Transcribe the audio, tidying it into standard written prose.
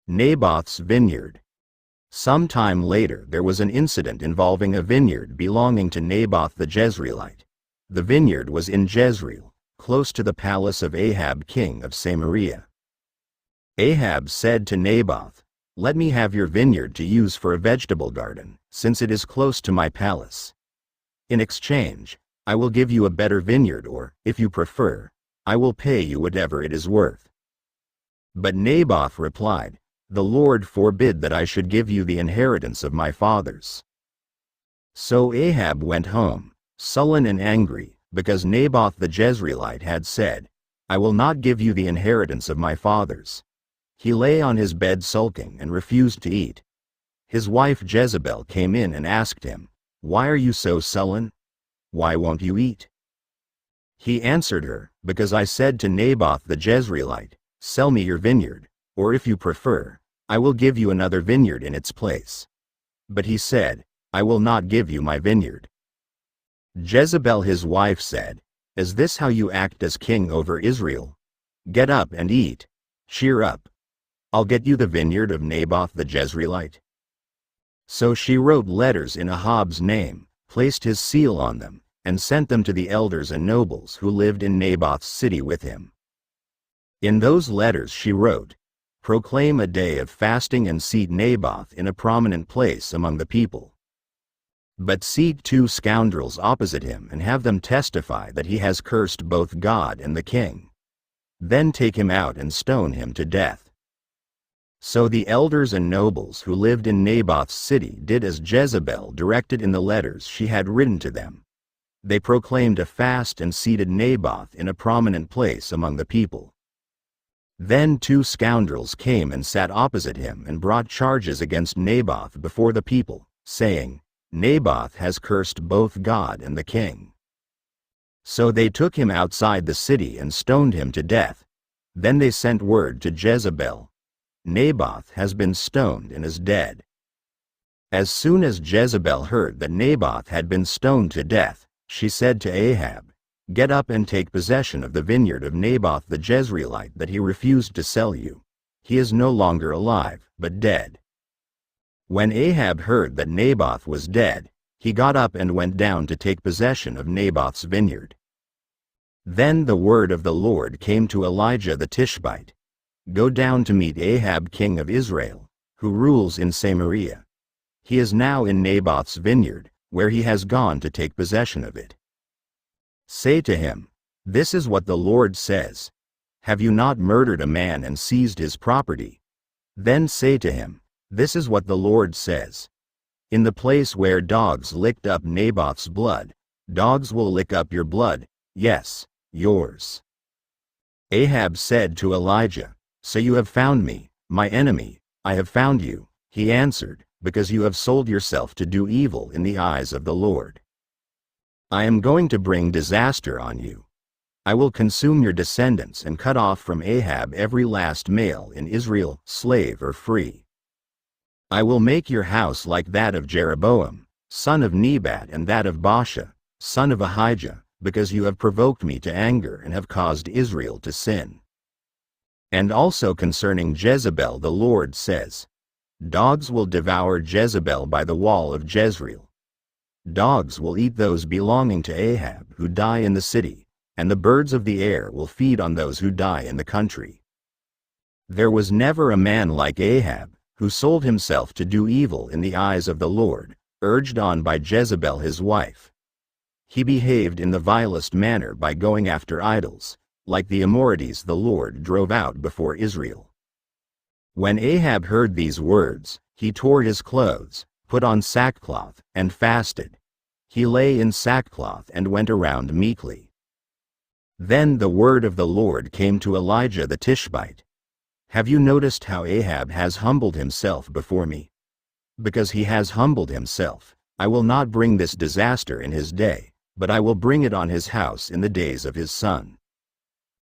Naboth's vineyard. Some time later there was an incident involving a vineyard belonging to Naboth the Jezreelite. The vineyard was in Jezreel, close to the palace of Ahab king of Samaria. Ahab said to Naboth, "Let me have your vineyard to use for a vegetable garden, since it is close to my palace. In exchange, I will give you a better vineyard, or, if you prefer, I will pay you whatever it is worth." But Naboth replied, "The Lord forbid that I should give you the inheritance of my fathers." So Ahab went home, sullen and angry, because Naboth the Jezreelite had said, "I will not give you the inheritance of my fathers." He lay on his bed sulking and refused to eat. His wife Jezebel came in and asked him, "Why are you so sullen? Why won't you eat?" He answered her, "Because I said to Naboth the Jezreelite, 'Sell me your vineyard,' or if you prefer, I will give you another vineyard in its place." But he said, "I will not give you my vineyard." Jezebel his wife said, "Is this how you act as king over Israel? Get up and eat. Cheer up. I'll get you the vineyard of Naboth the Jezreelite." So she wrote letters in Ahab's name, placed his seal on them, and sent them to the elders and nobles who lived in Naboth's city with him. In those letters she wrote, "Proclaim a day of fasting and seat Naboth in a prominent place among the people. But seat 2 scoundrels opposite him and have them testify that he has cursed both God and the king. Then take him out and stone him to death." So the elders and nobles who lived in Naboth's city did as Jezebel directed in the letters she had written to them. They proclaimed a fast and seated Naboth in a prominent place among the people. Then 2 scoundrels came and sat opposite him and brought charges against Naboth before the people, saying, "Naboth has cursed both God and the king." So they took him outside the city and stoned him to death. Then they sent word to Jezebel, "Naboth has been stoned and is dead." As soon as Jezebel heard that Naboth had been stoned to death, she said to Ahab, "Get up and take possession of the vineyard of Naboth the Jezreelite that he refused to sell you. He is no longer alive, but dead." When Ahab heard that Naboth was dead, he got up and went down to take possession of Naboth's vineyard. Then the word of the Lord came to Ahijah the Tishbite, "Go down to meet Ahab king of Israel, who rules in Samaria. He is now in Naboth's vineyard, where he has gone to take possession of it. Say to him, 'This is what the Lord says. Have you not murdered a man and seized his property?' Then say to him, 'This is what the Lord says. In the place where dogs licked up Naboth's blood, dogs will lick up your blood, yes, yours.'" Ahab said to Ahijah, "So you have found me, my enemy, I have found you," he answered, "because you have sold yourself to do evil in the eyes of the Lord. I am going to bring disaster on you. I will consume your descendants and cut off from Ahab every last male in Israel, slave or free. I will make your house like that of Jeroboam, son of Nebat, and that of Baasha, son of Ahijah, because you have provoked me to anger and have caused Israel to sin." And also concerning Jezebel the Lord says, "Dogs will devour Jezebel by the wall of Jezreel. Dogs will eat those belonging to Ahab who die in the city, and the birds of the air will feed on those who die in the country." There was never a man like Ahab, who sold himself to do evil in the eyes of the Lord, urged on by Jezebel his wife. He behaved in the vilest manner by going after idols, like the Amorites the Lord drove out before Israel. When Ahab heard these words, he tore his clothes, put on sackcloth, and fasted. He lay in sackcloth and went around meekly. Then the word of the Lord came to Ahijah the Tishbite, "Have you noticed how Ahab has humbled himself before me? Because he has humbled himself, I will not bring this disaster in his day, but I will bring it on his house in the days of his son."